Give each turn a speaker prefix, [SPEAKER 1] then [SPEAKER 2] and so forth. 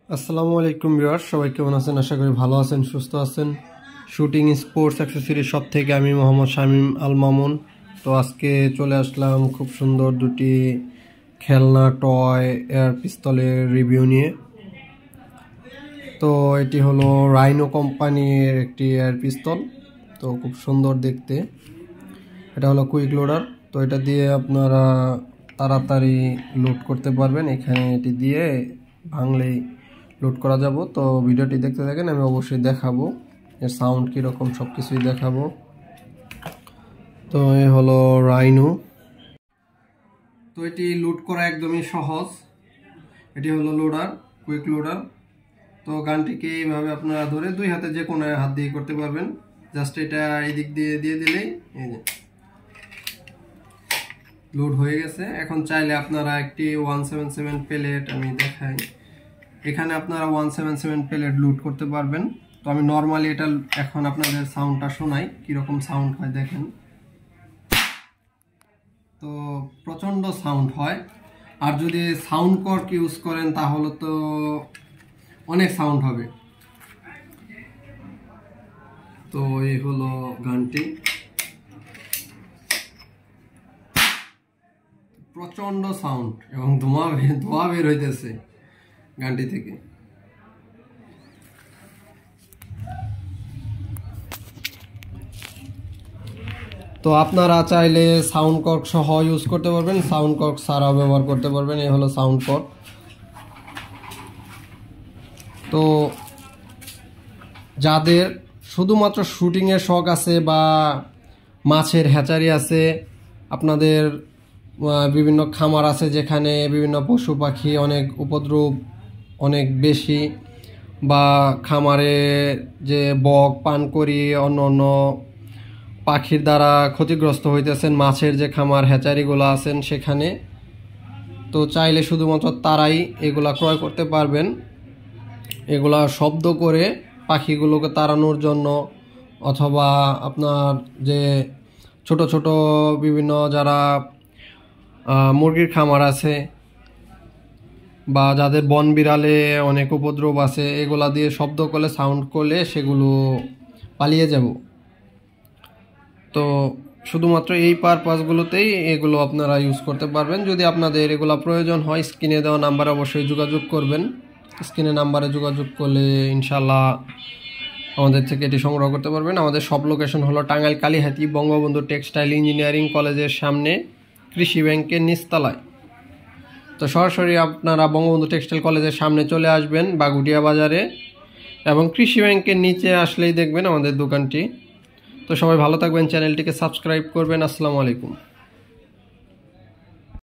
[SPEAKER 1] আসসালামু আলাইকুম ভিউয়ার্স, সবাই কেমন আছেন? আশা করি ভালো আছেন, সুস্থ আছেন। শুটিং স্পোর্টস অ্যাক্সেসরিজ শপ থেকে আমি মোহাম্মদ শামীম আল মামুন। তো আজকে চলে আসলাম খুব সুন্দর দুটি খেলনা টয় এয়ার পিস্তলের রিভিউ নিয়ে। তো এটি হলো রাইনো কোম্পানির একটি এয়ার পিস্তল। তো খুব সুন্দর দেখতে। এটা হলো কুইক লোডার। তো এটা দিয়ে আপনারা তাড়াতাড়ি লোড করতে পারবেন। এখানে এটি দিয়ে ভাঙলেই লোড করা যাব। তো ভিডিওটি দেখতে থাকেন, আমি অবশ্যই দেখাবো এর সাউন্ড কীরকম, সব কিছুই দেখাবো। তো এ হলো রাইনো। তো এটি লোড করা একদমই সহজ। এটি হলো লোডার, কুইক লোডার। তো গানটিকে এইভাবে আপনারা ধরে দুই হাতে যে কোনো হাত দিয়ে করতে পারবেন। জাস্ট এটা এই দিক দিয়ে দিয়ে দিলেই এই যে লোড হয়ে গেছে। এখন চাইলে আপনারা একটি 177 প্লেট, আমি দেখাই, এখানে আপনারা 177 প্লেট লোড করতে পারবেন। তো আমি নর্মালি এটা এখন আপনাদের সাউন্ডটা শোনাই, কীরকম সাউন্ড হয় দেখেন। তো প্রচণ্ড সাউন্ড হয়। আর যদি সাউন্ড কর্ক ইউজ করেন তাহলে তো অনেক সাউন্ড হবে। তো এই হলো গানটি, প্রচণ্ড সাউন্ড এবং ধোঁয়া বের হইতেছে গানটি থেকে। তো আপনারা চাইলে সাউন্ড কর্ক সহ ইউজ করতে পারবেন, সাউন্ড কর্ক ছাড়াও ব্যবহার করতে পারবেন। এই হলো সাউন্ড কর্ক। তো যাদের শুধুমাত্র শুটিংয়ের শখ আছে বা মাছের হ্যাচারি আছে, আপনাদের বিভিন্ন খামার আছে যেখানে বিভিন্ন পশু পাখি অনেক উপদ্রব অনেক বেশি, বা খামারে যে বক পানকড়ি অন্য অন্য পাখির দ্বারা ক্ষতিগ্রস্ত হইতেছেন, মাছের যে খামার হ্যাচারিগুলো আছেন সেখানে, তো চাইলে শুধুমাত্র তারাই এগুলা ক্রয় করতে পারবেন। এগুলা শব্দ করে পাখিগুলোকে তাড়ানোর জন্য, অথবা আপনার যে ছোট ছোট বিভিন্ন যারা মুরগির খামার আছে বা যাদের বন বিড়ালে অনেক উপদ্রব আছে, এগুলা দিয়ে শব্দ করলে, সাউন্ড করলে সেগুলো পালিয়ে যাব। তো শুধুমাত্র এই পারপাসগুলোতেই এগুলো আপনারা ইউজ করতে পারবেন। যদি আপনাদের এগুলো প্রয়োজন হয়, স্ক্রিনে দেওয়া নাম্বারে অবশ্যই যোগাযোগ করবেন। স্ক্রিনে নাম্বারে যোগাযোগ করলে ইনশাল্লাহ আমাদের থেকে এটি সংগ্রহ করতে পারবেন। আমাদের সব লোকেশন হলো টাঙ্গাইল কালীহাতি বঙ্গবন্ধু টেক্সটাইল ইঞ্জিনিয়ারিং কলেজের সামনে, কৃষি ব্যাংকের নিচতলায়। তো সরাসরি আপনারা বঙ্গবন্ধু টেক্সটাইল কলেজের সামনে চলে আসবেন বাগুটিয়া বাজারে, এবং কৃষি ব্যাংকের নিচে আসলেই দেখবেন আমাদের দোকানটি। তো সবাই ভালো থাকবেন, চ্যানেলটিকে সাবস্ক্রাইব করবেন। আসসালামু আলাইকুম।